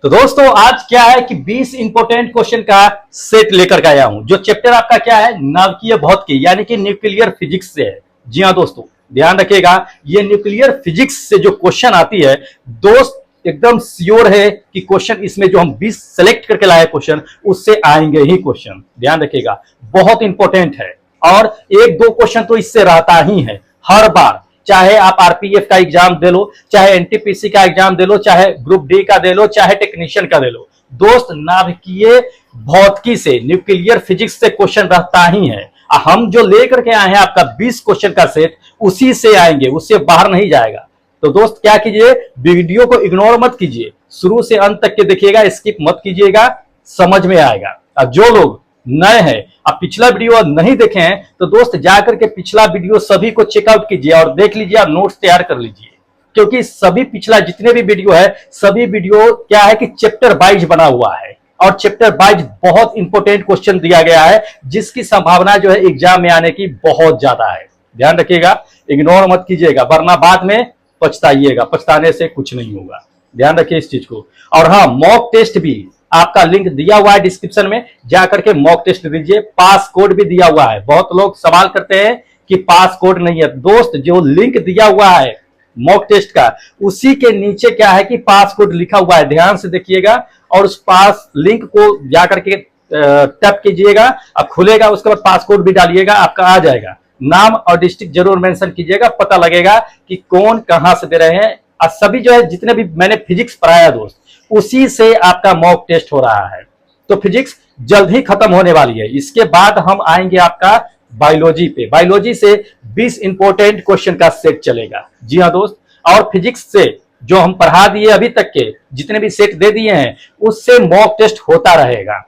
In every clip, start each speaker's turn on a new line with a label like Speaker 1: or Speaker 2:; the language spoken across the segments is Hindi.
Speaker 1: तो दोस्तों आज क्या है कि 20 इंपोर्टेंट क्वेश्चन का सेट लेकर के आया हूं। जो चैप्टर आपका क्या है, नाभिकीय भौतिकी यानी कि न्यूक्लियर फिजिक्स से है। जी हाँ दोस्तों, ध्यान रखिएगा, ये न्यूक्लियर फिजिक्स से जो क्वेश्चन आती है दोस्त, एकदम श्योर है कि क्वेश्चन इसमें जो हम 20 सेलेक्ट करके लाए क्वेश्चन उससे आएंगे ही क्वेश्चन। ध्यान रखिएगा, बहुत इंपॉर्टेंट है और एक दो क्वेश्चन तो इससे रहता ही है हर बार। चाहे आप आरपीएफ का एग्जाम दे लो, चाहे एनटीपीसी का एग्जाम दे लो, चाहे ग्रुप डी का दे लो, चाहे टेक्नीशियन का दे लो, दोस्त नाभिकीय भौतिकी से, न्यूक्लियर फिजिक्स से क्वेश्चन रहता ही है। हम जो लेकर के आए हैं आपका 20 क्वेश्चन का सेट, उसी से आएंगे, उससे बाहर नहीं जाएगा। तो दोस्त क्या कीजिए, वीडियो को इग्नोर मत कीजिए, शुरू से अंत तक के देखिएगा, स्किप मत कीजिएगा, समझ में आएगा। अब जो लोग नए हैं, आप पिछला वीडियो नहीं देखे हैं तो दोस्त जाकर के पिछला वीडियो सभी को चेकआउट कीजिए और देख लीजिए और नोट्स तैयार कर लीजिए, क्योंकि सभी पिछला जितने भी वीडियो है, सभी वीडियो क्या है कि चैप्टर वाइज बना हुआ है और चैप्टर वाइज बहुत इंपॉर्टेंट क्वेश्चन दिया गया है, जिसकी संभावना जो है एग्जाम में आने की बहुत ज्यादा है। ध्यान रखिएगा, इग्नोर मत कीजिएगा, वरना बाद में पछताइएगा, पछताने से कुछ नहीं होगा। ध्यान रखिए इस चीज को। और हाँ, मॉक टेस्ट भी आपका लिंक दिया हुआ है डिस्क्रिप्शन में, जाकर के मॉक टेस्ट दीजिए। पास कोड भी दिया हुआ है, बहुत लोग सवाल करते हैं कि पास कोड नहीं है। दोस्त जो लिंक दिया हुआ है मॉक टेस्ट का, उसी के नीचे क्या है कि पास कोड लिखा हुआ है, ध्यान से देखिएगा और उस पास लिंक को जाकर के टैप कीजिएगा, अब खुलेगा, उसके बाद पास कोड भी डालिएगा, आपका आ जाएगा। नाम और डिस्ट्रिक्ट जरूर मेंशन कीजिएगा, पता लगेगा कि कौन कहां से दे रहे हैं। और सभी जो है जितने भी मैंने फिजिक्स पढ़ाया दोस्त, उसी से आपका मॉक टेस्ट हो रहा है। तो फिजिक्स जल्द ही खत्म होने वाली है, इसके बाद हम आएंगे आपका बायोलॉजी पे। बायोलॉजी से 20 इंपोर्टेंट क्वेश्चन का सेट चलेगा। जी हाँ दोस्त, और फिजिक्स से जो हम पढ़ा दिए अभी तक के जितने भी सेट दे दिए हैं, उससे मॉक टेस्ट होता रहेगा,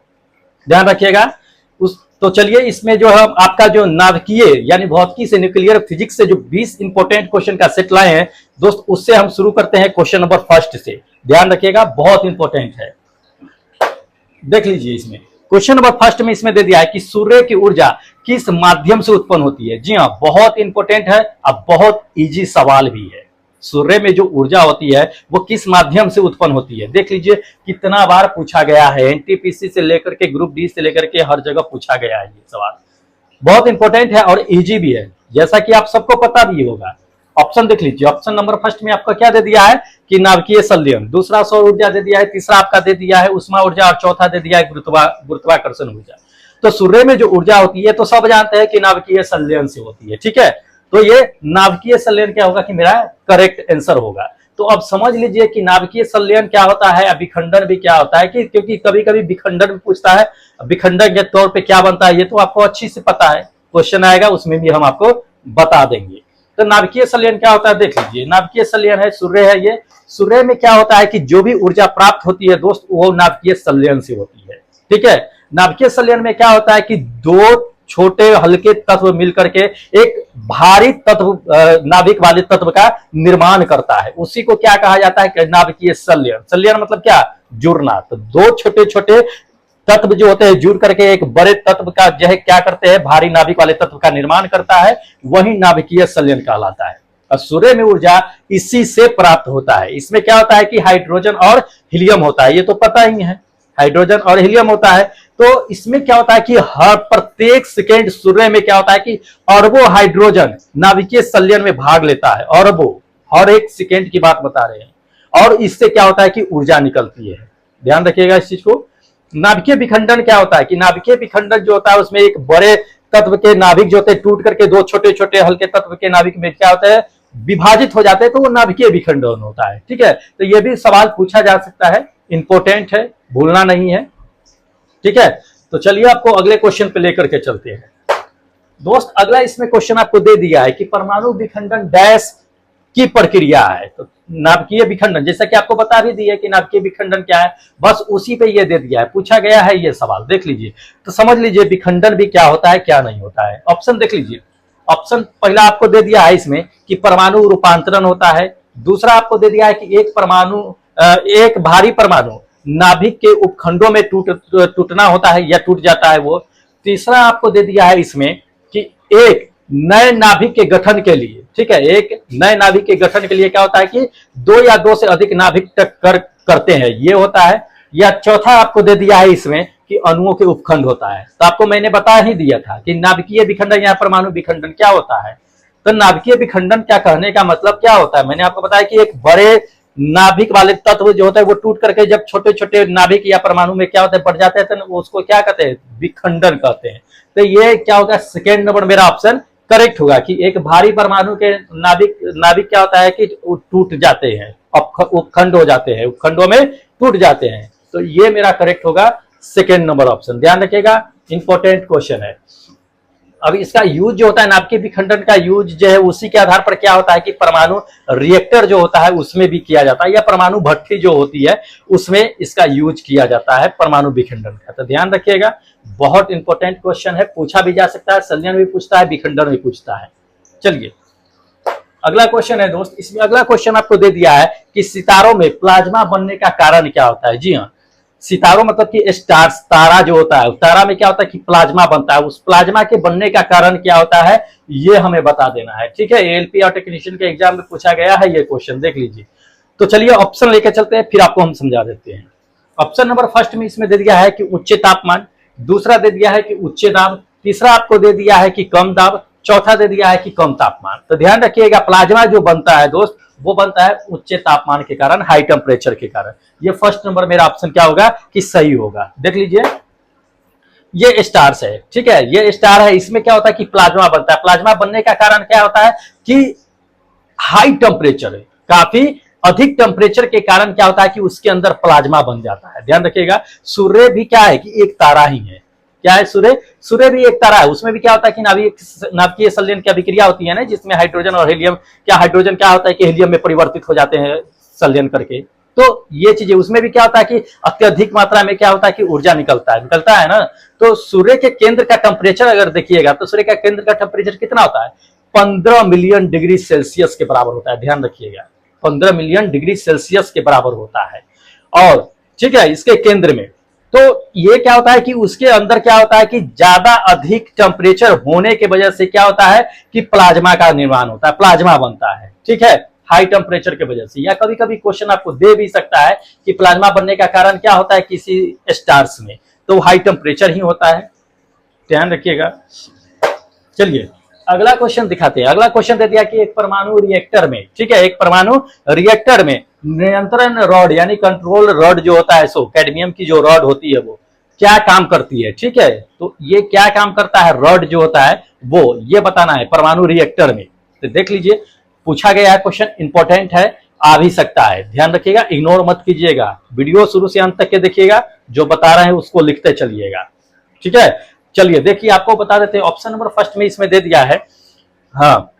Speaker 1: ध्यान रखिएगा। तो चलिए, इसमें जो हम आपका जो नाभिकीय यानी भौतिकी से, न्यूक्लियर फिजिक्स से जो 20 इंपोर्टेंट क्वेश्चन का सेट लाए हैं दोस्त, उससे हम शुरू करते हैं क्वेश्चन नंबर फर्स्ट से। ध्यान रखिएगा, बहुत इंपॉर्टेंट है, देख लीजिए। इसमें क्वेश्चन नंबर फर्स्ट में इसमें दे दिया है कि सूर्य की ऊर्जा किस माध्यम से उत्पन्न होती है। जी हाँ, बहुत इंपॉर्टेंट है, अब बहुत इजी सवाल भी है। सूर्य में जो ऊर्जा होती है वो किस माध्यम से उत्पन्न होती है, देख लीजिए। कितना बार पूछा गया है, एनटीपीसी से लेकर के ग्रुप डी से लेकर के हर जगह पूछा गया है ये सवाल। बहुत इंपॉर्टेंट है और इजी भी है, जैसा कि आप सबको पता भी होगा। ऑप्शन देख लीजिए, ऑप्शन नंबर फर्स्ट में आपका क्या दे दिया है कि नाभिकीय संलयन, दूसरा सौर ऊर्जा दे दिया है, तीसरा आपका दे दिया है उष्मा ऊर्जा और चौथा दे दिया है गुरुत्वाकर्षण ऊर्जा। तो सूर्य में जो ऊर्जा होती है तो सब जानते हैं कि नाभिकीय संलयन से होती है, ठीक है। तो ये नाभिकीय संलयन क्या होगा कि मेरा करेक्ट आंसर होगा। तो अब समझ लीजिए कि नाभिकीय संलयन क्या होता है, विखंडन भी क्या होता है, कि क्योंकि कभी कभी विखंडन भी पूछता है, विखंडन के तौर पे क्या बनता है ये तो आपको अच्छी से पता है, क्वेश्चन आएगा उसमें भी हम आपको बता देंगे। तो नाभिकीय संलयन क्या होता है देख लीजिए। नाभिकीय संलयन है, सूर्य है, ये सूर्य में क्या होता है कि जो भी ऊर्जा प्राप्त होती है दोस्त, वो नाभिकीय संलयन से होती है, ठीक है। नाभिकीय संलयन में क्या होता है कि दो छोटे हल्के तत्व मिलकर के एक भारी तत्व, नाभिक वाले तत्व का निर्माण करता है, उसी को क्या कहा जाता है, नाभिकीय संलयन। संलयन मतलब क्या, जुड़ना। तो दो छोटे छोटे तत्व जो होते हैं जुड़ करके एक बड़े तत्व का जो है क्या करते हैं, भारी नाभिक वाले तत्व का निर्माण करता है, वही नाभिकीय संलयन कहलाता है। और सूर्य में ऊर्जा इसी से प्राप्त होता है। इसमें क्या होता है कि हाइड्रोजन और हीलियम होता है, ये तो पता ही है, हाइड्रोजन और हीलियम होता है। तो इसमें क्या होता है कि हर प्रत्येक सेकेंड सूर्य में क्या होता है कि अरबों हाइड्रोजन नाभिकीय संलयन में भाग लेता है, अरबों, हर एक सेकेंड की बात बता रहे हैं। और इससे क्या होता है कि ऊर्जा निकलती है, ध्यान रखिएगा इस चीज को। नाभिकीय विखंडन क्या होता है कि नाभिकीय विखंडन जो होता है उसमें एक बड़े तत्व के नाभिक जो होते हैं टूट करके दो छोटे छोटे हल्के तत्व के नाभिक में क्या होता है, विभाजित हो जाते हैं, तो वो नाभिकीय विखंडन होता है, ठीक है। तो ये भी सवाल पूछा जा सकता है, इंपॉर्टेंट है, भूलना नहीं है, ठीक है। तो चलिए आपको अगले क्वेश्चन पे लेकर के चलते हैं दोस्त। अगला इसमें क्वेश्चन आपको दे दिया है कि परमाणु विखंडन डैश की प्रक्रिया है। तो नाभिकीय विखंडन, जैसा कि आपको बता भी दिया कि नाभिकीय विखंडन क्या है, बस उसी पे ये दे दिया है, पूछा गया है ये सवाल, देख लीजिए। तो समझ लीजिए विखंडन भी क्या होता है क्या नहीं होता है। ऑप्शन देख लीजिए, ऑप्शन पहला आपको दे दिया है इसमें कि परमाणु रूपांतरण होता है, दूसरा आपको दे दिया है कि एक भारी परमाणु नाभिक के उपखंडों में टूटना होता है या टूट जाता है वो, तीसरा आपको दे दिया है इसमें कि एक नए नाभिक के गठन के लिए, ठीक है, एक नए नाभिक के गठन के लिए क्या होता है कि दो या दो से अधिक नाभिक करते हैं, ये होता है। या चौथा आपको दे दिया है इसमें कि अणुओं के उपखंड होता है। तो आपको मैंने बता ही दिया था कि नाभिकीय विखंडन या परमाणु विखंडन क्या होता है। तो नाभिकीय विखंडन क्या कहने का मतलब क्या होता है, मैंने आपको बताया कि एक बड़े नाभिक वाले तत्व जो होता है वो टूट करके जब छोटे छोटे नाभिक या परमाणु में क्या होता है बढ़ जाते हैं, तो उसको क्या कहते हैं, विखंडन कहते हैं। तो ये क्या होगा, सेकेंड नंबर मेरा ऑप्शन करेक्ट होगा कि एक भारी परमाणु के नाभिक नाभिक क्या होता है कि टूट जाते हैं, उपखंड हो जाते हैं, उपखंडों में टूट जाते हैं। तो ये मेरा करेक्ट होगा सेकेंड नंबर ऑप्शन, ध्यान रखिएगा, इंपॉर्टेंट क्वेश्चन है। अब इसका यूज जो होता है नाभिकीय विखंडन का यूज जो है उसी के आधार पर क्या होता है कि परमाणु रिएक्टर जो होता है उसमें भी किया जाता है, या परमाणु भट्ठी जो होती है उसमें इसका यूज किया जाता है परमाणु विखंडन का। तो ध्यान रखिएगा, बहुत इंपॉर्टेंट क्वेश्चन है, पूछा भी जा सकता है, संलयन भी पूछता है, विखंडन भी पूछता है। चलिए अगला क्वेश्चन है दोस्त, इसमें अगला क्वेश्चन आपको दे दिया है कि सितारों में प्लाज्मा बनने का कारण क्या होता है। जी हाँ, सितारों मतलब कि स्टार्स, तारा जो होता है, तारा में क्या होता है कि प्लाज्मा बनता है, उस प्लाज्मा के बनने का कारण क्या होता है ये हमें बता देना है। ठीक है, एएलपी और टेक्नीशियन के एग्जाम में पूछा गया है ये क्वेश्चन, देख लीजिए। तो चलिए ऑप्शन लेकर चलते हैं, फिर आपको हम समझा देते हैं। ऑप्शन नंबर फर्स्ट में इसमें दे दिया है कि उच्च तापमान, दूसरा दे दिया है कि उच्च दाब, तीसरा आपको दे दिया है कि कम दाब, चौथा दे दिया है कि कम तापमान। तो ध्यान रखिएगा, प्लाज्मा जो बनता है दोस्त वो बनता है उच्च तापमान के कारण, हाई टेम्परेचर के कारण। ये फर्स्ट नंबर मेरा ऑप्शन क्या होगा कि सही होगा। देख लीजिए ये स्टार्स है, ठीक है, ये स्टार है, इसमें क्या होता है कि प्लाज्मा बनता है। प्लाज्मा बनने का कारण क्या होता है कि हाई टेम्परेचर है, काफी अधिक टेम्परेचर के कारण क्या होता है कि उसके अंदर प्लाज्मा बन जाता है। ध्यान रखिएगा, सूर्य भी क्या है कि एक तारा ही है। क्या है सूर्य, सूर्य भी एक तारा है, उसमें भी क्या होता है कि नाभिकीय संलयन की अभिक्रिया होती है ना, जिसमें हाइड्रोजन और हीलियम, क्या हाइड्रोजन क्या होता है कि हीलियम में परिवर्तित हो जाते हैं संलयन करके। तो ये चीजें उसमें भी क्या होता है कि अत्यधिक मात्रा में क्या होता है कि ऊर्जा निकलता है ना। तो सूर्य के केंद्र का टेम्परेचर अगर देखिएगा तो सूर्य का केंद्र का टेम्परेचर कितना होता है, 15 मिलियन डिग्री सेल्सियस के बराबर होता है। ध्यान रखिएगा, 15 मिलियन डिग्री सेल्सियस के बराबर होता है। और ठीक है, इसके केंद्र में तो ये क्या होता है कि उसके अंदर क्या होता है कि ज्यादा अधिक टेम्परेचर होने की वजह से क्या होता है कि प्लाज्मा का निर्माण होता है, प्लाज्मा बनता है। ठीक है, हाई टेम्परेचर की वजह से। या कभी कभी क्वेश्चन आपको दे भी सकता है कि प्लाज्मा बनने का कारण क्या होता है किसी स्टार्स में, तो हाई टेम्परेचर ही होता है। ध्यान रखिएगा। चलिए अगला क्वेश्चन दिखाते हैं। अगला क्वेश्चन दे दिया कि एक परमाणु रिएक्टर में, ठीक है, एक परमाणु रिएक्टर में नियंत्रण रॉड यानी कंट्रोल रॉड जो होता है, सो कैडमियम की जो रॉड होती है वो क्या काम करती है। ठीक है, तो ये क्या काम करता है, रॉड जो होता है वो ये बताना है परमाणु रिएक्टर में। तो देख लीजिए, पूछा गया है क्वेश्चन, इंपॉर्टेंट है, आ भी सकता है। ध्यान रखिएगा, इग्नोर मत कीजिएगा, वीडियो शुरू से अंत तक के देखिएगा, जो बता रहे हैं उसको लिखते चलिएगा। ठीक है, चलिए देखिए आपको बता देते हैं। ऑप्शन नंबर फर्स्ट में इसमें दे दिया है, हाँ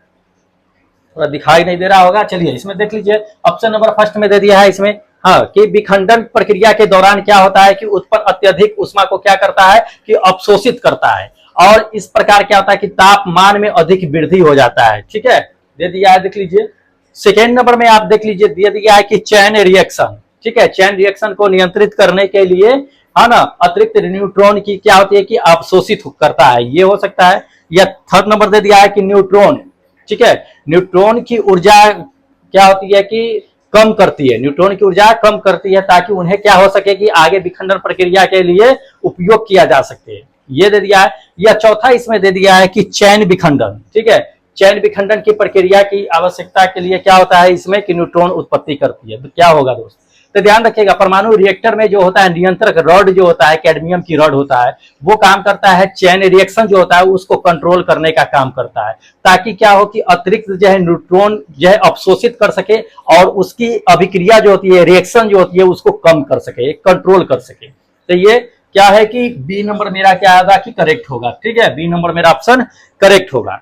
Speaker 1: थोड़ा दिखाई नहीं दे रहा होगा, चलिए इसमें देख लीजिए। ऑप्शन नंबर फर्स्ट में दे दिया है इसमें, हाँ, कि विखंडन प्रक्रिया के दौरान क्या होता है कि उत्पन्न अत्यधिक उष्मा को क्या करता है कि अवशोषित करता है, और इस प्रकार क्या होता है कि तापमान में अधिक वृद्धि हो जाता है। ठीक है, दे दिया है, देख लीजिए। सेकेंड नंबर में आप देख लीजिए, दे दिया है कि चैन रिएक्शन, ठीक है, चैन रिएक्शन को नियंत्रित करने के लिए, है ना, अतिरिक्त न्यूट्रॉन की क्या होती है कि अवशोषित करता है, ये हो सकता है। या थर्ड नंबर दे दिया है कि न्यूट्रॉन, ठीक है, न्यूट्रॉन की ऊर्जा क्या होती है कि कम करती है, न्यूट्रॉन की ऊर्जा कम करती है ताकि उन्हें क्या हो सके कि आगे विखंडन प्रक्रिया के लिए उपयोग किया जा सके, ये दे दिया है। या चौथा इसमें दे दिया है कि चैन विखंडन, ठीक है, चैन विखंडन की प्रक्रिया की आवश्यकता के लिए क्या होता है इसमें कि न्यूट्रॉन उत्पत्ति करती है। तो क्या होगा दोस्त, तो ध्यान रखिएगा, परमाणु रिएक्टर में जो होता है नियंत्रक रॉड जो होता है, कैडमियम की रॉड होता है, वो काम करता है चैन रिएक्शन जो होता है उसको कंट्रोल करने का काम करता है, ताकि क्या हो कि अतिरिक्त जो है न्यूट्रॉन जो है अवशोषित कर सके और उसकी अभिक्रिया जो होती है, रिएक्शन जो होती है उसको कम कर सके, कंट्रोल कर सके। तो ये क्या है कि बी नंबर मेरा क्या होगा कि करेक्ट होगा। ठीक है, बी नंबर मेरा ऑप्शन करेक्ट होगा।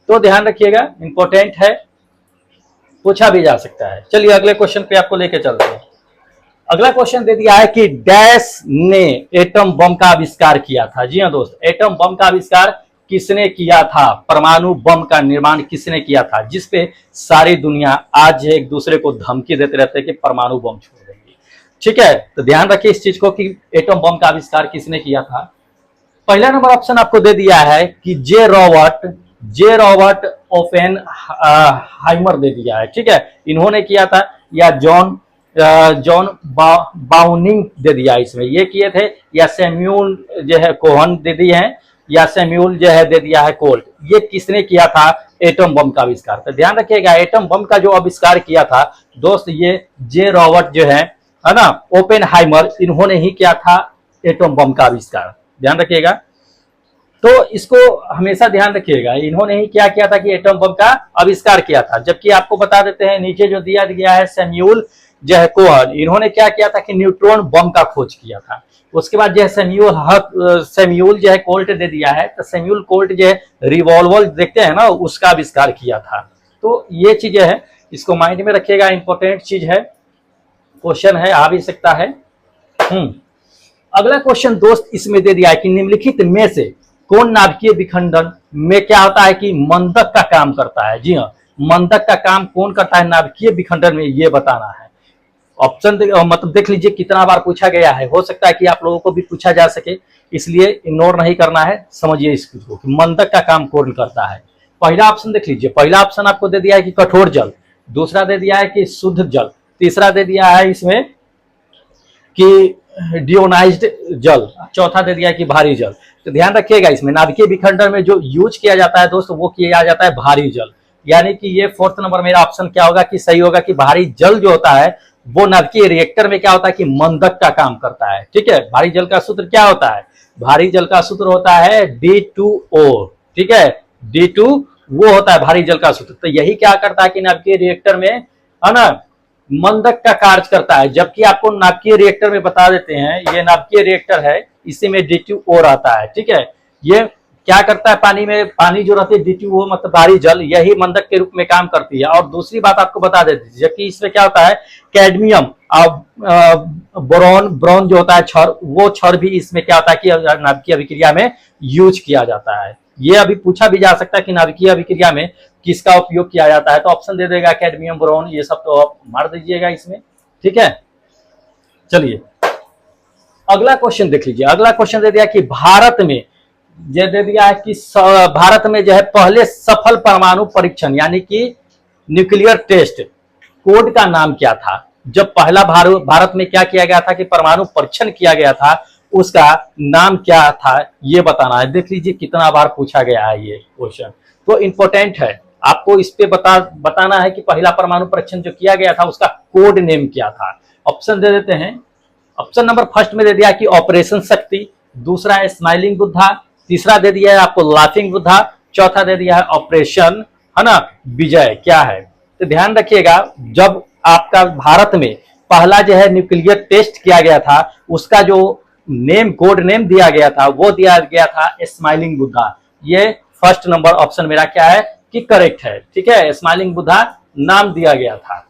Speaker 1: तो ध्यान रखिएगा, इंपॉर्टेंट है, पूछा भी जा सकता है। चलिए अगले क्वेश्चन पे आपको लेके चलते हैं। अगला क्वेश्चन दे दिया है कि डैश ने एटम बम का आविष्कार किया था। जी हाँ दोस्त, एटम बम का आविष्कार किसने किया था, परमाणु बम का निर्माण किसने किया था, जिसपे सारी दुनिया आज एक दूसरे को धमकी देते रहते हैं कि परमाणु बम छोड़ देंगे। ठीक है, तो ध्यान रखिए इस चीज को कि एटम बम का आविष्कार किसने किया था। पहला नंबर ऑप्शन आपको दे दिया है कि जे रॉबर्ट ओपेनहाइमर दे दिया है, ठीक है, इन्होंने किया था। या जॉन जॉन बाउनिंग दे दिया इसमें, ये किए थे, या सैम्यूल जो है कोहन दे दिए हैं, या सैम्यूल जो है दे दिया है कोल्ट। ये किसने किया था? एटम बम का आविष्कार। तो ध्यान रखिएगा, एटम बम का जो आविष्कार किया था दोस्त, ये जे रॉबर्ट जो है ना, ओपेनहाइमर, इन्होंने ही किया था एटम बम का आविष्कार। ध्यान रखिएगा, तो इसको हमेशा ध्यान रखिएगा, इन्होंने ही क्या किया था कि एटम बम का आविष्कार किया था। जबकि आपको बता देते हैं नीचे जो दिया गया है सैम्यूल जो है कोहन, इन्होंने क्या किया था कि न्यूट्रॉन बम का खोज किया था। उसके बाद जो है सैम्यूल जो है कोल्ट दे दिया है, तो सैम्यूल कोल्ट जो है रिवॉल्वर देखते हैं ना, उसका आविष्कार किया था। तो ये चीजें है, इसको माइंड में रखिएगा, इंपॉर्टेंट चीज है, क्वेश्चन है, आ भी सकता है। अगला क्वेश्चन दोस्त इसमें दे दिया है कि निम्नलिखित में से कौन नाभिकीय विखंडन में क्या होता है कि मंदक का काम करता है? जी हाँ, मंदक का काम कौन करता है नाभिकीय विखंडन में, ये बताना है। ऑप्शन मतलब देख लीजिए कितना बार पूछा गया है, हो सकता है कि आप लोगों को भी पूछा जा सके, इसलिए इग्नोर नहीं करना है, समझिए इसको कि मंदक का काम कौन करता है। पहला ऑप्शन देख लीजिए, पहला ऑप्शन आपको दे दिया है कि कठोर जल, दूसरा दे दिया है कि शुद्ध जल, तीसरा दे दिया है इसमें कि डियोनाइज्ड जल, चौथा दे दिया है कि भारी जल। तो ध्यान रखिएगा, इसमें नाभिकीय विखंडन में जो यूज किया जाता है दोस्तों, वो किया जाता है भारी जल। यानी कि ये फोर्थ नंबर मेरा ऑप्शन क्या होगा कि सही होगा कि भारी जल जो होता है वो नाभिकीय रिएक्टर में क्या होता है कि मंदक का काम करता है। ठीक है, भारी जल का सूत्र क्या होता है? भारी जल का सूत्र होता है D2O। ठीक है, D2 वो होता है भारी जल का सूत्र। तो यही क्या करता है कि नाभिकीय रिएक्टर में, है ना, मंदक का कार्य करता है। जबकि आपको नाभिकीय रिएक्टर में बता देते हैं, ये नाभिकीय रिएक्टर है, इसी में D2O रहता है। ठीक है, ये क्या करता है, पानी में, पानी जो रहती है D2O मतलब भारी जल, यही मंदक के रूप में काम करती है। और दूसरी बात आपको बता देती है, जबकि इसमें क्या होता है, कैडमियम और ब्रोन जो होता है क्षर, वो क्षर भी इसमें क्या होता है कि नाभिकीय अभिक्रिया में यूज किया जाता है। ये अभी पूछा भी जा सकता है कि नाभिकीय अभिक्रिया में किसका उपयोग किया जाता है, तो ऑप्शन दे देगा कैडमियम, बोरॉन, ये सब तो आप मार दीजिएगा इसमें। ठीक है, चलिए अगला क्वेश्चन देख लीजिए। अगला क्वेश्चन दे दिया कि भारत में, ये दे दिया है कि भारत में जो है पहले सफल परमाणु परीक्षण यानी कि न्यूक्लियर टेस्ट कोड का नाम क्या था? जब पहला भारत में क्या किया गया था कि परमाणु परीक्षण किया गया था, उसका नाम क्या था, ये बताना है। देख लीजिए कितना बार पूछा गया है ये क्वेश्चन, तो इंपॉर्टेंट है, आपको इस पे बताना है कि पहला परमाणु परीक्षण जो किया गया था उसका कोड नेम क्या था। ऑप्शन दे देते हैं। ऑप्शन नंबर फर्स्ट में दे दिया कि ऑपरेशन शक्ति, दूसरा है स्माइलिंग बुद्धा, तीसरा दे दिया है आपको लाफिंग बुद्धा, चौथा दे दिया है ऑपरेशन, है ना, विजय क्या है। तो ध्यान रखिएगा, जब आपका भारत में पहला जो है न्यूक्लियर टेस्ट किया गया था, उसका जो नेम, कोड नेम दिया गया था, वो दिया गया था स्माइलिंग बुद्धा। ये फर्स्ट नंबर ऑप्शन मेरा क्या है कि करेक्ट है। ठीक है, स्माइलिंग बुद्धा नाम दिया गया था।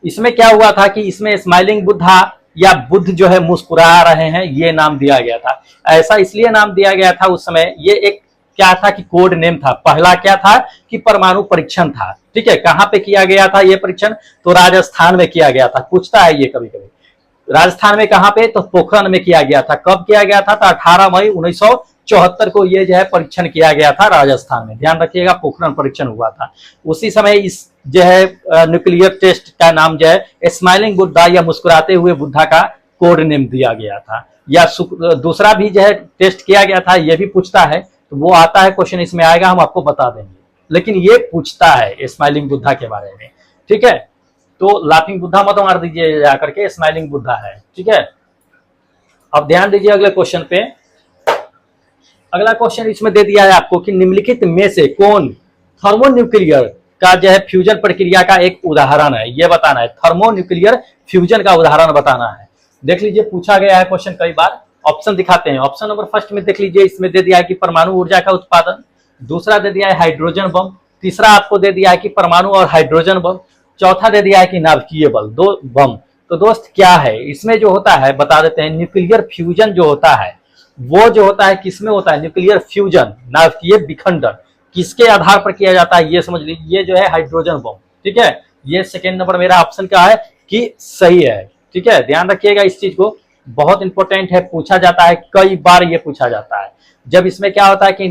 Speaker 1: इसमें क्या हुआ था कि इसमें स्माइलिंग बुद्धा या बुद्ध जो है मुस्कुरा रहे हैं, ये नाम दिया गया था। ऐसा इसलिए नाम दिया गया था उस समय, ये एक क्या था कि कोड नेम था। पहला क्या था कि परमाणु परीक्षण था। ठीक है, कहां पे किया गया था ये परीक्षण? तो राजस्थान में किया गया था। पूछता है ये कभी कभी, राजस्थान में कहां पे? तो पोखरण में किया गया था। कब किया गया था? तो 18 मई 1974 को ये जो है परीक्षण किया गया था राजस्थान में। ध्यान रखिएगा, पोखरण परीक्षण हुआ था। उसी समय इस जो है न्यूक्लियर टेस्ट का नाम जो है स्माइलिंग बुद्धा या मुस्कुराते हुए बुद्धा का कोड नेम दिया गया था। या दूसरा भी जो है टेस्ट किया गया था, ये भी पूछता है, तो वो आता है क्वेश्चन, इसमें आएगा, हम आपको बता देंगे। लेकिन ये पूछता है स्माइलिंग बुद्धा के बारे में। ठीक है, तो लाफिंग बुद्धा मत मार दीजिए जाकर के, स्माइलिंग बुद्धा है। ठीक है, अब ध्यान दीजिए अगले क्वेश्चन पे। अगला क्वेश्चन इसमें दे दिया है आपको कि निम्नलिखित में से कौन थर्मोन्यूक्लियर का जो है फ्यूजन प्रक्रिया का एक उदाहरण है, ये बताना है। थर्मोन्यूक्लियर फ्यूजन का उदाहरण बताना है। देख लीजिए, पूछा गया है क्वेश्चन कई बार। ऑप्शन दिखाते हैं। ऑप्शन नंबर फर्स्ट में देख लीजिए, इसमें दे दिया है कि परमाणु ऊर्जा का उत्पादन, दूसरा दे दिया है हाइड्रोजन बम, तीसरा आपको दे दिया है कि परमाणु और हाइड्रोजन बम, चौथा दे दिया है कि नाभिकीय बल, दो बम। तो दोस्त क्या है इसमें जो होता है, बता देते हैं। न्यूक्लियर फ्यूजन जो होता है, वो जो होता है किसमें होता है? न्यूक्लियर फ्यूजन, नाभिकीय विखंडन किसके आधार पर किया जाता है, ये समझ लीजिए। ये जो है हाइड्रोजन बम। ठीक है, ये सेकेंड नंबर मेरा ऑप्शन क्या है कि सही है। ठीक है, ध्यान रखिएगा इस चीज को, बहुत इंपॉर्टेंट है, पूछा जाता है, कई बार ये पूछा जाता है। जब इसमें क्या होता है कि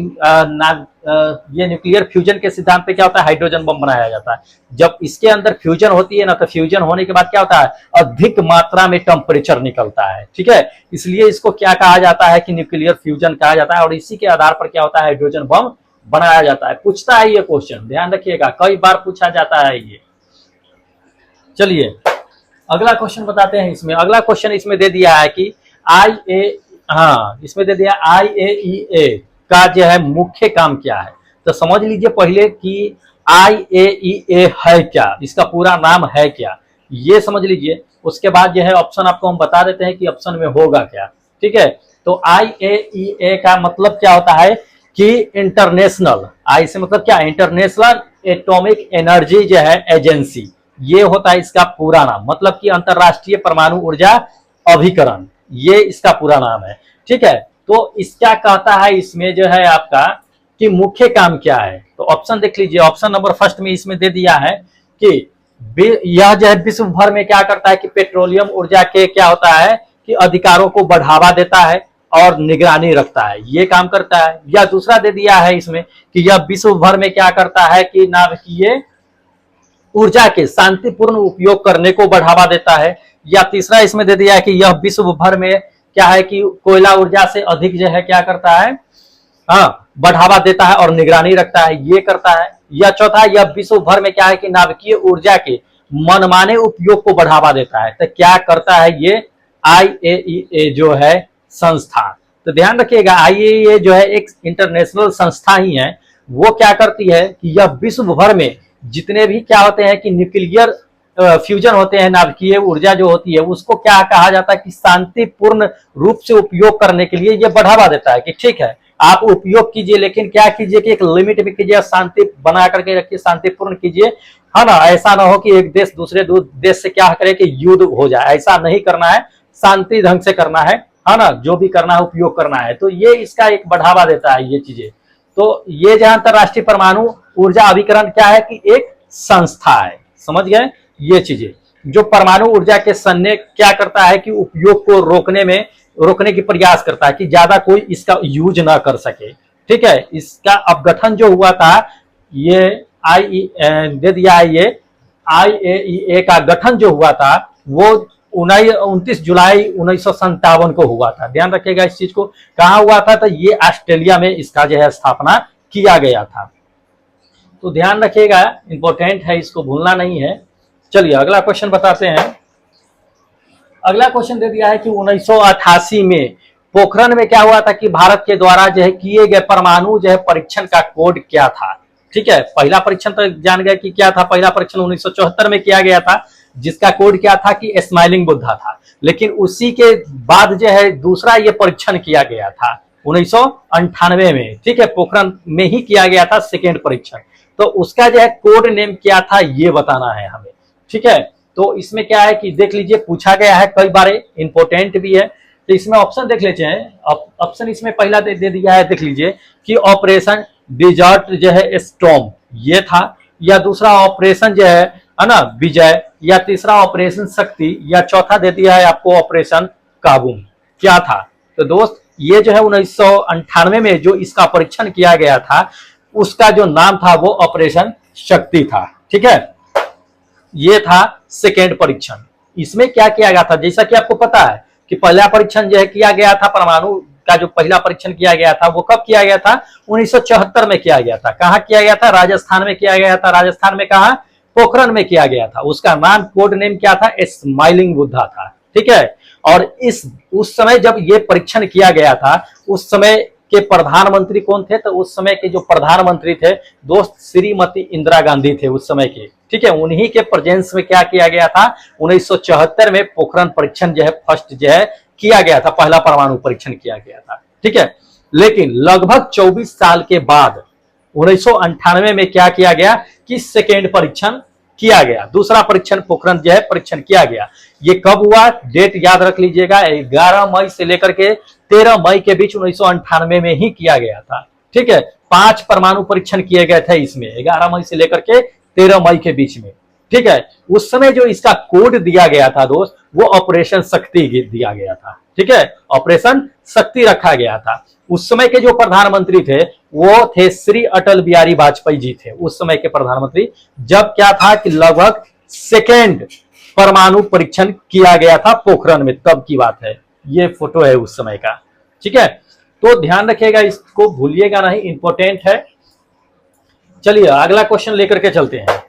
Speaker 1: ये न्यूक्लियर फ्यूजन के सिद्धांत पे क्या होता है, हाइड्रोजन बम बनाया जाता है। जब इसके अंदर फ्यूजन होती है ना, तो फ्यूजन होने के बाद क्या होता है, अधिक मात्रा में टेम्परेचर निकलता है, ठीक है। इसलिए इसको क्या कहा जाता है कि न्यूक्लियर फ्यूजन कहा जाता है, और इसी के आधार पर क्या होता है, हाइड्रोजन बम बनाया जाता है। पूछता है ये क्वेश्चन, ध्यान रखिएगा, कई बार पूछा जाता है ये। चलिए अगला क्वेश्चन बताते हैं। इसमें अगला क्वेश्चन इसमें दे दिया है कि इसमें दे दिया IAEA का जो है मुख्य काम क्या है। तो समझ लीजिए पहले कि IAEA है क्या, इसका पूरा नाम है क्या, ये समझ लीजिए। उसके बाद जो है ऑप्शन आपको हम बता देते हैं कि ऑप्शन में होगा क्या, ठीक है। तो IAEA का मतलब क्या होता है कि इंटरनेशनल, आई से मतलब क्या, इंटरनेशनल एटॉमिक एनर्जी जो है एजेंसी, ये होता है इसका पूरा नाम, मतलब कि अंतरराष्ट्रीय परमाणु ऊर्जा अभिकरण, ये इसका पूरा नाम है, ठीक है। तो इसका कहता है इसमें जो है आपका कि मुख्य काम क्या है। तो ऑप्शन देख लीजिए, ऑप्शन नंबर फर्स्ट में इसमें दे दिया है कि यह जो है विश्व भर में क्या करता है कि पेट्रोलियम ऊर्जा के क्या होता है कि अधिकारों को बढ़ावा देता है और निगरानी रखता है, ये काम करता है। या दूसरा दे दिया है इसमें कि यह विश्व भर में क्या करता है कि नाभिकीय ऊर्जा के शांतिपूर्ण उपयोग करने को बढ़ावा देता है। या तीसरा इसमें दे दिया है कि यह विश्व भर में क्या है कि कोयला ऊर्जा से अधिक जो है क्या करता है, बढ़ावा देता है और निगरानी रखता है, ये करता है। या चौथा, यह विश्व भर में क्या है कि नाभिकीय ऊर्जा के मनमाने उपयोग को बढ़ावा देता है। तो क्या करता है ये IAEA जो है संस्था। तो ध्यान रखिएगा, IAEA जो है एक इंटरनेशनल संस्था ही है। वो क्या करती है कि यह विश्व भर में जितने भी क्या होते हैं कि न्यूक्लियर फ्यूजन होते हैं, नाभिकीय ऊर्जा जो होती है, उसको क्या कहा जाता है कि शांतिपूर्ण रूप से उपयोग करने के लिए ये बढ़ावा देता है कि ठीक है आप उपयोग कीजिए, लेकिन क्या कीजिए कि एक लिमिट में कीजिए, शांति बना करके रखिए, शांतिपूर्ण कीजिए, है ना। ऐसा ना हो कि एक देश दूसरे देश से क्या करे कि युद्ध हो जाए, ऐसा नहीं करना है, शांति ढंग से करना है ना, जो भी करना है उपयोग करना है। तो ये इसका एक बढ़ावा देता है ये चीजें। तो ये जो अंतरराष्ट्रीय परमाणु ऊर्जा अभिकरण क्या है कि एक संस्था है, समझ गए। ये चीजें जो परमाणु ऊर्जा के सन्ने क्या करता है कि उपयोग को रोकने की प्रयास करता है कि ज्यादा कोई इसका यूज ना कर सके, ठीक है। इसका अपगठन जो हुआ था, ये दे दिया है, ये IAEA का गठन जो हुआ था वो 29 जुलाई 1957 को हुआ था। ध्यान रखिएगा इस चीज को, कहाँ हुआ था, तो ये ऑस्ट्रेलिया में इसका जो है स्थापना किया गया था। तो ध्यान रखिएगा, इंपॉर्टेंट है, इसको भूलना नहीं है। चलिए अगला क्वेश्चन बताते हैं। अगला क्वेश्चन दे दिया है कि 1988 में पोखरण में क्या हुआ था कि भारत के द्वारा जो है किए गए परमाणु जो है परीक्षण का कोड क्या था, ठीक है। पहला परीक्षण तो जान गए कि क्या था, पहला परीक्षण 1974 में किया गया था, जिसका कोड क्या था कि स्माइलिंग बुद्धा था। लेकिन उसी के बाद जो है दूसरा ये परीक्षण किया गया था 1998 में, ठीक है, पोखरण में ही किया गया था सेकेंड परीक्षण। तो उसका जो है कोड नेम क्या था ये बताना है हमें, ठीक है। तो इसमें क्या है कि देख लीजिए, पूछा गया है कई बार, इंपॉर्टेंट भी है। तो इसमें ऑप्शन देख लेते हैं। ऑप्शन इसमें पहला दे दिया है, देख लीजिए कि ऑपरेशन डिजर्ट जो है स्टॉर्म ये था। या दूसरा ऑपरेशन जो है ना विजय। या तीसरा ऑपरेशन शक्ति। या चौथा दे दिया है आपको ऑपरेशन काबू। क्या था तो दोस्त, ये जो है 1998 में जो इसका परीक्षण किया गया था उसका जो नाम था वो ऑपरेशन शक्ति था, ठीक है। ये था सेकेंड परीक्षण। इसमें क्या किया गया था, जैसा कि आपको पता है कि पहला परीक्षण जो है किया गया था, परमाणु का जो पहला परीक्षण किया गया था वो कब किया गया था, 1974 में किया गया था। कहाँ किया गया था, राजस्थान में किया गया था। राजस्थान में कहा, पोखरण में किया गया था। उसका नाम कोड नेम क्या था, स्माइलिंग बुद्धा था, ठीक है। और उस समय जब ये परीक्षण किया गया था उस समय के प्रधानमंत्री कौन थे, तो उस समय के जो प्रधानमंत्री थे दोस्त श्रीमती इंदिरा गांधी थे उस समय के, ठीक है। उन्हीं के प्रेजेंस में क्या किया गया था, 1974 में पोखरण परीक्षण जो है फर्स्ट जो है किया गया था, पहला परमाणु परीक्षण किया गया था, ठीक है। लेकिन लगभग 24 साल के बाद 1998 में क्या किया गया कि सेकेंड परीक्षण किया गया, दूसरा परीक्षण पोखरण जो है परीक्षण किया गया। ये कब हुआ, डेट याद रख लीजिएगा, 11 मई से लेकर के 13 मई के बीच 1998 में ही किया गया था, ठीक है। 5 परमाणु परीक्षण किए गए थे इसमें 11 मई से लेकर के 13 मई के बीच में, ठीक है। उस समय जो इसका कोड दिया गया था दोस्त वो ऑपरेशन शक्ति दिया गया था, ठीक है, ऑपरेशन शक्ति रखा गया था। उस समय के जो प्रधानमंत्री थे वो थे श्री अटल बिहारी वाजपेयी जी थे, उस समय के प्रधानमंत्री, जब क्या था कि लगभग सेकेंड परमाणु परीक्षण किया गया था पोखरण में, तब की बात है, ये फोटो है उस समय का। ठीक है, तो ध्यान रखिएगा, इसको भूलिएगा नहीं, इंपॉर्टेंट है। चलिए अगला क्वेश्चन लेकर के चलते हैं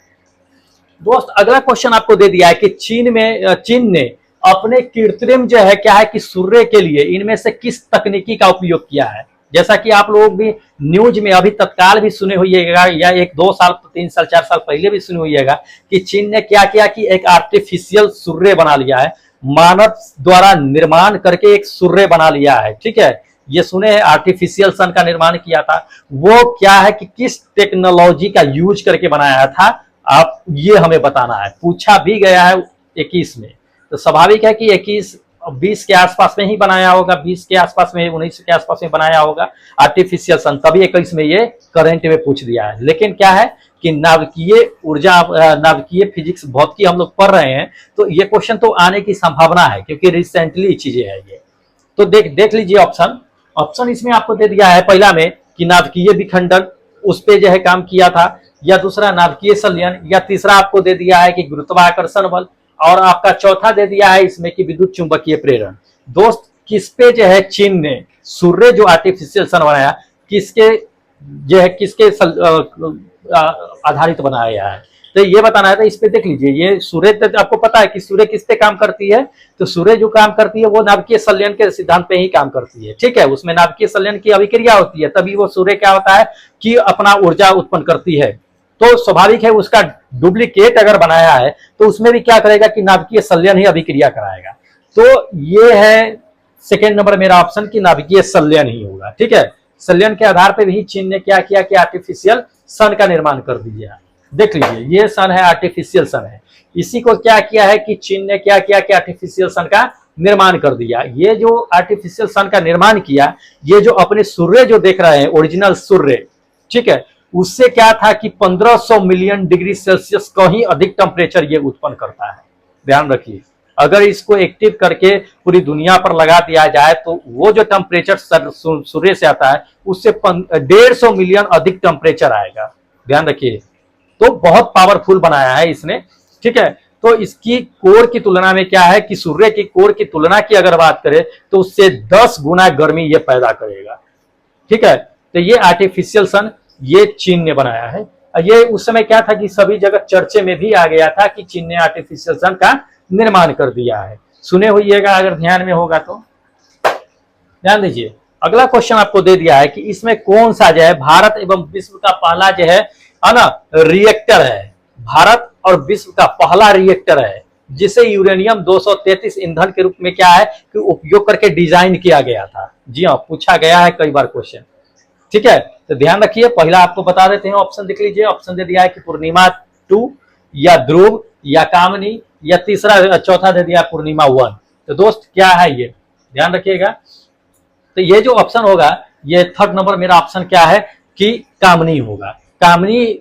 Speaker 1: दोस्त। अगला क्वेश्चन आपको दे दिया है कि चीन ने अपने कृत्रिम जो है क्या है कि सूर्य के लिए इनमें से किस तकनीकी का उपयोग किया है। जैसा कि आप लोग भी न्यूज में अभी तत्काल भी सुने होइएगा, या 1-2 साल 3 साल 4 साल पहले भी सुने होइएगा कि चीन ने क्या किया कि एक आर्टिफिशियल सूर्य बना लिया है, मानव द्वारा निर्माण करके एक सूर्य बना लिया है। ठीक है, ये सुने हैं आर्टिफिशियल सन का निर्माण किया था, वो क्या है कि किस टेक्नोलॉजी का यूज करके बनाया था, आप ये हमें बताना है। पूछा भी गया है 21 में, तो स्वाभाविक है कि 21-20 के आसपास में ही बनाया होगा, 20 के आसपास में, 19 के आसपास में बनाया होगा आर्टिफिशियल सन, तभी 21 में ये करंट में पूछ दिया है। लेकिन क्या है कि नाभिकीय ऊर्जा, नाभिकीय फिजिक्स भौतिकी हम लोग पढ़ रहे हैं, तो ये क्वेश्चन तो आने की संभावना है, क्योंकि रिसेंटली चीजें है ये। तो देख लीजिए ऑप्शन इसमें आपको दे दिया है, पहला में कि नाभिकीय विखंडन, उस पे जो है काम किया था, या दूसरा नाभिकीय संलयन, या तीसरा आपको दे दिया है कि गुरुत्वाकर्षण बल, और आपका चौथा दे दिया है इसमें कि विद्युत चुंबकीय प्रेरण। दोस्त किस पे जो है चीन ने सूर्य जो आर्टिफिशियल सन बनाया, किसके जो है किसके आधारित बनाया है, तो ये बताना है। तो इस पे देख लीजिए, ये सूर्य, तो आपको पता है कि सूर्य किस पे काम करती है, तो सूर्य जो काम करती है वो नाभिकीय संलयन के सिद्धांत पे ही काम करती है। ठीक है, उसमें नाभिकीय संलयन की अभिक्रिया होती है, तभी वो सूर्य क्या होता है कि अपना ऊर्जा उत्पन्न करती है। तो स्वाभाविक है उसका डुप्लीकेट अगर बनाया है तो उसमें भी क्या करेगा कि नाभिकीय संलयन ही अभिक्रिया कराएगा। तो ये है सेकेंड नंबर मेरा ऑप्शन कि नाभिकीय संलयन ही होगा। ठीक है, संलयन के आधार पर भी चीन ने क्या किया कि आर्टिफिशियल सन का निर्माण कर दिया। देख लीजिए, ये सन है, आर्टिफिशियल सन है, इसी को क्या किया है कि चीन ने क्या किया कि आर्टिफिशियल सन का निर्माण कर दिया। ये जो आर्टिफिशियल सन का निर्माण किया, ये जो अपने सूर्य जो देख रहे हैं ओरिजिनल सूर्य, ठीक है, उससे क्या था कि 1500 मिलियन डिग्री सेल्सियस का ही अधिक टेम्परेचर ये उत्पन्न करता है। ध्यान रखिए, अगर इसको एक्टिव करके पूरी दुनिया पर लगा दिया जाए तो वो जो टेम्परेचर सूर्य से आता है उससे 150 मिलियन अधिक टेम्परेचर आएगा। ध्यान रखिए, तो बहुत पावरफुल बनाया है इसने। ठीक है, तो इसकी कोर की तुलना में क्या है कि सूर्य की कोर की तुलना की अगर बात करें तो उससे 10 गुना गर्मी ये पैदा करेगा। ठीक है, तो ये आर्टिफिशियल सन ये चीन ने बनाया है। ये उस समय क्या था कि सभी जगह चर्चे में भी आ गया था कि चीन ने आर्टिफिशियल सन का निर्माण कर दिया है। सुने होइएगा अगर ध्यान में होगा तो। ध्यान दीजिए, अगला क्वेश्चन आपको दे दिया है कि इसमें कौन सा जो है भारत एवं विश्व का पहला जो है ना रिएक्टर है, भारत और विश्व का पहला रिएक्टर है जिसे यूरेनियम 233 ईंधन के रूप में क्या है कि उपयोग करके डिजाइन किया गया था। जी हाँ, पूछा गया है कई बार क्वेश्चन। ठीक है, तो ध्यान रखिए, पहला आपको बता देते हैं, ऑप्शन देख लीजिए। ऑप्शन दे दिया है कि पूर्णिमा 2, या ध्रुव, या कामनी, या तीसरा चौथा दे दिया पूर्णिमा 1। तो दोस्त क्या है ये, ध्यान रखिएगा। तो ये जो ऑप्शन होगा, ये थर्ड नंबर मेरा ऑप्शन क्या है कि कामनी होगा। कामनी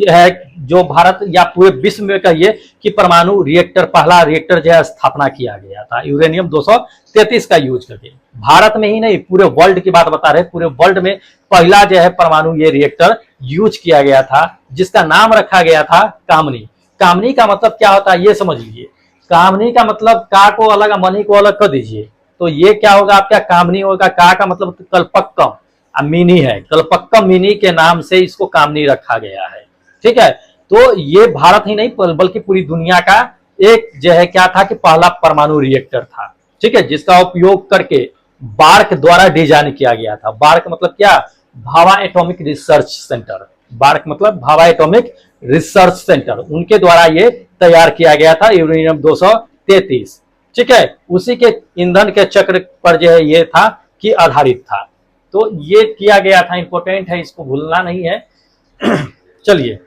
Speaker 1: है जो भारत या पूरे विश्व में कहिए कि परमाणु रिएक्टर, पहला रिएक्टर जो है स्थापना किया गया था यूरेनियम 233 का यूज करके। भारत में ही नहीं, पूरे वर्ल्ड की बात बता रहे, पूरे वर्ल्ड में पहला जो है परमाणु ये रिएक्टर यूज किया गया था, जिसका नाम रखा गया था कामनी। कामनी का मतलब क्या होता है ये समझ लीजिए। कामनी का मतलब का को अलग, मनी को अलग कर दीजिए, तो ये क्या होगा आपका कामनी होगा। का का मतलब कल्पक्कम, मिनी है, कल्पक्कम मिनी के नाम से इसको कामनी रखा गया है। ठीक है, तो ये भारत ही नहीं बल्कि पूरी दुनिया का एक जो है क्या था कि पहला परमाणु रिएक्टर था। ठीक है, जिसका उपयोग करके बार्क द्वारा डिजाइन किया गया था। बार्क मतलब क्या, Bhabha atomic research centre. BARC मतलब भाभा एटॉमिक रिसर्च सेंटर, उनके द्वारा ये तैयार किया गया था यूरेनियम 233। ठीक है, उसी के ईंधन के चक्र पर जो है ये था कि आधारित था। तो ये किया गया था, इंपॉर्टेंट है, इसको भूलना नहीं है। चलिए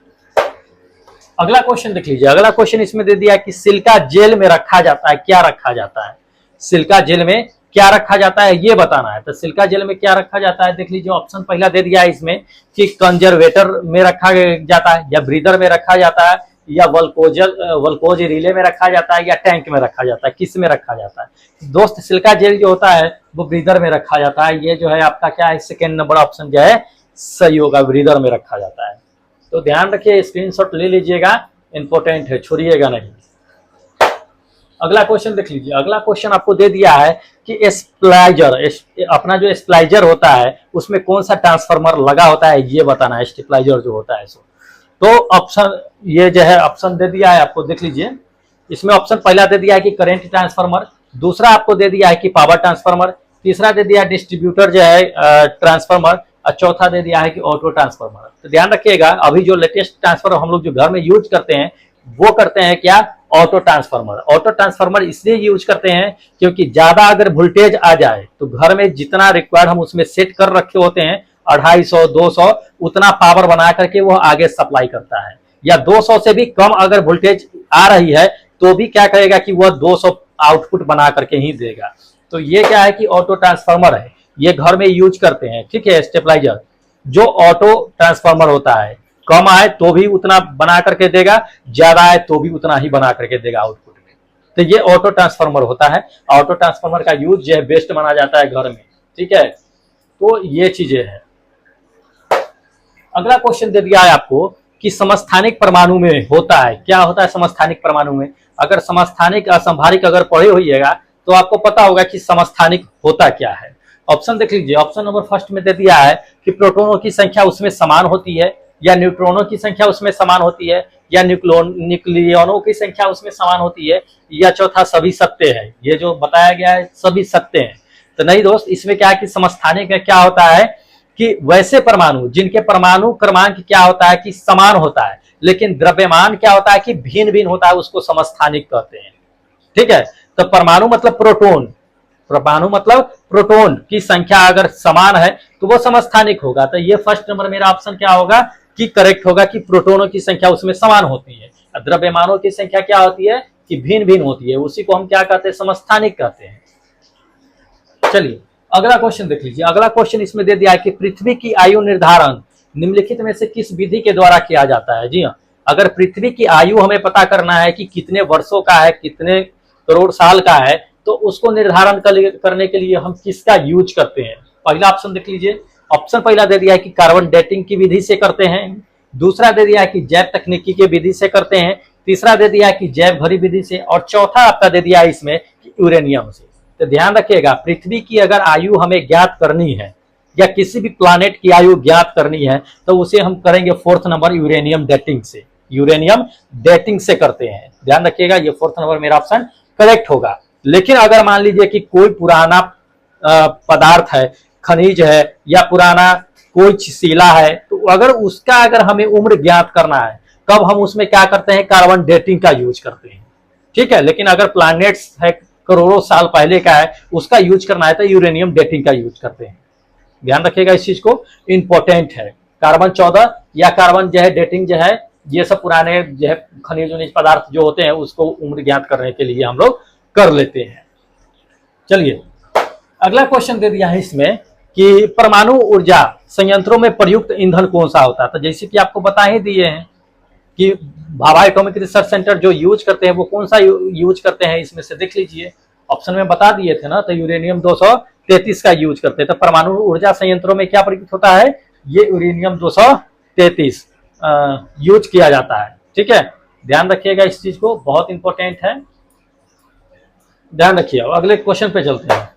Speaker 1: अगला क्वेश्चन देख लीजिए। अगला क्वेश्चन इसमें दे दिया कि सिलिका जेल में रखा जाता है, क्या रखा जाता है, सिलिका जेल में क्या रखा जाता है ये बताना है। तो सिलिका जेल में क्या रखा जाता है, देख लीजिए। ऑप्शन पहला दे दिया है इसमें कि कंजर्वेटर में रखा जाता है, या ब्रीदर में रखा जाता है, या वल्कोज रिले में रखा जाता है या टैंक में रखा जाता है, किस में रखा जाता है दोस्त? सिलिका जेल जो होता है वो ब्रीदर में रखा जाता है। ये जो है आपका क्या है, सेकेंड नंबर ऑप्शन जो है सही होगा, ब्रीदर में रखा जाता है। तो ध्यान रखिए, स्क्रीनशॉट ले लीजिएगा, इंपॉर्टेंट है, छोड़िएगा नहीं। अगला क्वेश्चन देख लीजिए। अगला क्वेश्चन आपको दे दिया है कि स्प्लाइजर, अपना जो स्प्लाइजर होता है उसमें कौन सा ट्रांसफार्मर लगा होता है ये बताना है, स्टेबलाइजर जो होता है सो। तो ऑप्शन ये जो है ऑप्शन दे दिया है आपको, देख लीजिए। इसमें ऑप्शन पहला दे दिया है कि करंट ट्रांसफार्मर, दूसरा आपको दे दिया है कि पावर ट्रांसफार्मर, तीसरा दे दिया है डिस्ट्रीब्यूटर जो है ट्रांसफार्मर, और चौथा दे दिया है कि ऑटो ट्रांसफार्मर। तो ध्यान रखिएगा, अभी जो लेटेस्ट ट्रांसफार्मर हम लोग जो घर में यूज करते हैं वो करते हैं क्या, ऑटो ट्रांसफार्मर। ऑटो ट्रांसफार्मर इसलिए यूज करते हैं क्योंकि ज्यादा अगर वोल्टेज आ जाए तो घर में जितना रिक्वायर्ड हम उसमें सेट कर रखे होते हैं 250 200 उतना पावर बना करके वो आगे सप्लाई करता है, या 200 से भी कम अगर वोल्टेज आ रही है तो भी क्या करेगा कि वह 200 आउटपुट बना करके ही देगा। तो ये क्या है कि ऑटो ट्रांसफार्मर है, ये घर में यूज करते हैं, ठीक है। स्टेबलाइजर जो ऑटो ट्रांसफार्मर होता है, कम आए तो भी उतना बना करके देगा, ज्यादा आए तो भी उतना ही बना करके देगा आउटपुट में। तो ये ऑटो ट्रांसफार्मर होता है। ऑटो ट्रांसफार्मर का यूज जो है बेस्ट माना जाता है घर में, ठीक है। तो ये चीजें हैं। अगला क्वेश्चन दे दिया है आपको कि समस्थानिक परमाणु में होता है, क्या होता है समस्थानिक परमाणु में? अगर समस्थानिक असंभारिक अगर पढ़े होइएगा तो आपको पता होगा कि समस्थानिक होता क्या है। ऑप्शन देख लीजिए। ऑप्शन नंबर फर्स्ट में दे दिया है कि प्रोटॉनों की संख्या उसमें समान होती है, या न्यूट्रॉनों की संख्या उसमें समान होती है, या न्यूक्लियनों की संख्या उसमें समान होती है, या चौथा सभी सत्य है। ये जो बताया गया है सभी सत्य हैं। तो नहीं दोस्त, इसमें क्या है कि समस्थानिक में क्या होता है कि वैसे परमाणु जिनके परमाणु क्रमांक क्या होता है कि समान होता है, लेकिन द्रव्यमान क्या होता है कि भिन्न भिन्न होता है, उसको समस्थानिक कहते हैं, ठीक है। तो परमाणु मतलब प्रोटॉन, परमाणु मतलब प्रोटॉन की संख्या अगर समान है तो वो समस्थानिक होगा। तो ये फर्स्ट नंबर मेरा ऑप्शन क्या होगा कि करेक्ट होगा कि प्रोटॉनों की संख्या उसमें समान होती है, द्रव्यमानों की संख्या क्या होती है कि भिन्न भिन्न होती है, उसी को हम क्या कहते हैं, समस्थानिक कहते हैं। चलिए अगला क्वेश्चन देख लीजिए। अगला क्वेश्चन इसमें दे दिया है कि पृथ्वी की आयु निर्धारण निम्नलिखित में से किस विधि के द्वारा किया जाता है? जी हाँ, अगर पृथ्वी की आयु हमें पता करना है कि कितने वर्षों का है, कितने करोड़ साल का है, तो उसको निर्धारण करने के लिए हम किसका यूज करते हैं? पहला ऑप्शन देख लीजिए। ऑप्शन पहला दे दिया है कि कार्बन डेटिंग की विधि से करते हैं, दूसरा दे दिया है कि जैव तकनीकी की विधि से करते हैं, तीसरा दे दिया है कि जैव भरी विधि से, और चौथा आपका दे दिया है इसमें कि यूरेनियम से। तो ध्यान रखिएगा, पृथ्वी की अगर आयु हमें ज्ञात करनी है या किसी भी प्लानेट की आयु ज्ञात करनी है तो उसे हम करेंगे फोर्थ नंबर यूरेनियम डेटिंग से, यूरेनियम डेटिंग से करते हैं। ध्यान रखिएगा, ये फोर्थ नंबर मेरा ऑप्शन करेक्ट होगा। लेकिन अगर मान लीजिए कि कोई पुराना पदार्थ है, खनिज है, या पुराना कोई शिला है, तो अगर उसका अगर हमें उम्र ज्ञात करना है तब हम उसमें क्या करते हैं, कार्बन डेटिंग का यूज करते हैं, ठीक है। लेकिन अगर प्लैनेट्स है करोड़ों साल पहले का है, उसका यूज करना है तो यूरेनियम डेटिंग का यूज करते हैं। ध्यान रखिएगा, इस चीज को इंपॉर्टेंट है। कार्बन 14 या कार्बन जो है डेटिंग जो है, ये सब पुराने जो है खनिज पदार्थ जो होते हैं उसको उम्र ज्ञात करने के लिए हम लोग कर लेते हैं। चलिए अगला क्वेश्चन दे दिया है इसमें कि परमाणु ऊर्जा संयंत्रों में प्रयुक्त ईंधन कौन सा होता है? तो जैसे कि आपको बता ही दिए हैं कि भाभा एटॉमिक रिसर्च सेंटर जो यूज करते हैं वो कौन सा यूज करते हैं, इसमें से देख लीजिए। ऑप्शन में बता दिए थे ना, तो यूरेनियम 233 का यूज करते हैं। तो परमाणु ऊर्जा संयंत्रों में क्या प्रयुक्त होता है, ये यूरेनियम 233 यूज किया जाता है, ठीक है। ध्यान रखिएगा, इस चीज को बहुत इंपॉर्टेंट है, ध्यान रखिए। अगले क्वेश्चन पे चलते हैं।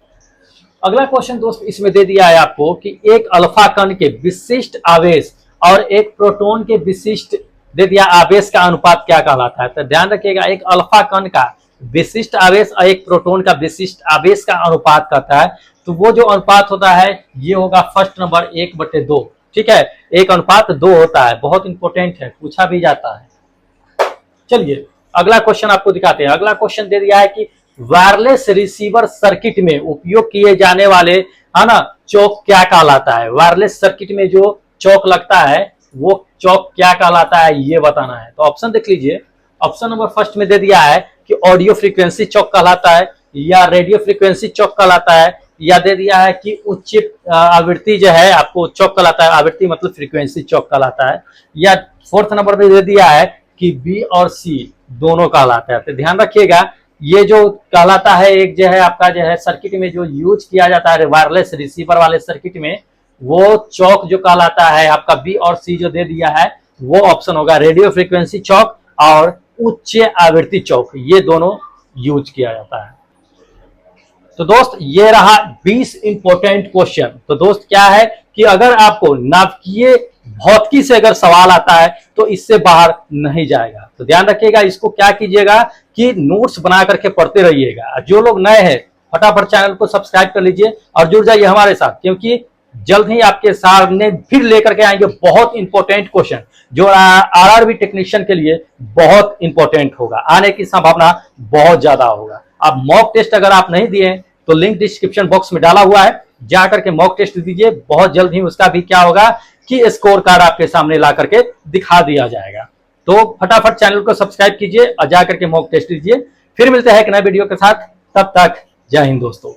Speaker 1: अगला क्वेश्चन दोस्त इसमें दे दिया है आपको कि एक अल्फा कण के विशिष्ट आवेश और एक प्रोटॉन के विशिष्ट दे दिया आवेश का अनुपात क्या कहलाता है? तो ध्यान रखिएगा, एक अल्फा कण का विशिष्ट आवेश और एक प्रोटॉन का विशिष्ट आवेश का अनुपात कहता है। तो वो जो अनुपात होता है ये होगा फर्स्ट नंबर 1/2, ठीक है। 1:2 होता है, बहुत इंपॉर्टेंट है, पूछा भी जाता है। चलिए अगला क्वेश्चन आपको दिखाते हैं। अगला क्वेश्चन दे दिया है कि वायरलेस रिसीवर सर्किट में उपयोग किए जाने वाले है ना चौक क्या कहलाता है? वायरलेस सर्किट में जो चौक लगता है वो चौक क्या कहलाता है, ये बताना है। तो ऑप्शन देख लीजिए। ऑप्शन नंबर फर्स्ट में दे दिया है कि ऑडियो फ्रीक्वेंसी चौक कहलाता है, या रेडियो फ्रीक्वेंसी चौक कहलाता है, या दे दिया है कि उच्च आवृत्ति जो है आपको चौक कहलाता है, आवृत्ति मतलब फ्रीक्वेंसी चौक कहलाता है, या फोर्थ नंबर में दे दिया है कि बी और सी दोनों कहलाता है। तो ध्यान रखिएगा, ये जो कहलाता है एक जो है आपका जो है सर्किट में जो यूज किया जाता है वायरलेस रिसीवर वाले सर्किट में, वो चौक जो कहलाता है आपका बी और सी जो दे दिया है वो ऑप्शन होगा रेडियो फ्रीक्वेंसी चौक और उच्च आवृत्ति चौक, ये दोनों यूज किया जाता है। तो दोस्त ये रहा 20 इंपॉर्टेंट क्वेश्चन। तो दोस्त क्या है कि अगर आपको नाभिकीय भौतिकी से अगर सवाल आता है तो इससे बाहर नहीं जाएगा। तो ध्यान रखिएगा, इसको क्या कीजिएगा कि नोट्स बना करके पढ़ते रहिएगा। जो लोग नए हैं फटाफट चैनल को सब्सक्राइब कर लीजिए और जुड़ जाइए हमारे साथ, क्योंकि जल्द ही आपके सामने फिर लेकर के आएंगे बहुत इंपॉर्टेंट क्वेश्चन जो आरआरबी टेक्नीशियन के लिए बहुत इंपॉर्टेंट होगा, आने की संभावना बहुत ज्यादा होगा। अब मॉक टेस्ट अगर आप नहीं दिए तो लिंक डिस्क्रिप्शन बॉक्स में डाला हुआ है, जाकर के मॉक टेस्ट दीजिए। बहुत जल्द ही उसका भी क्या होगा कि स्कोर कार्ड आपके सामने ला करके दिखा दिया जाएगा। तो फटाफट चैनल को सब्सक्राइब कीजिए और जाकर के मॉक टेस्ट दीजिए। फिर मिलते हैं एक नए वीडियो के साथ, तब तक जय हिंद दोस्तों।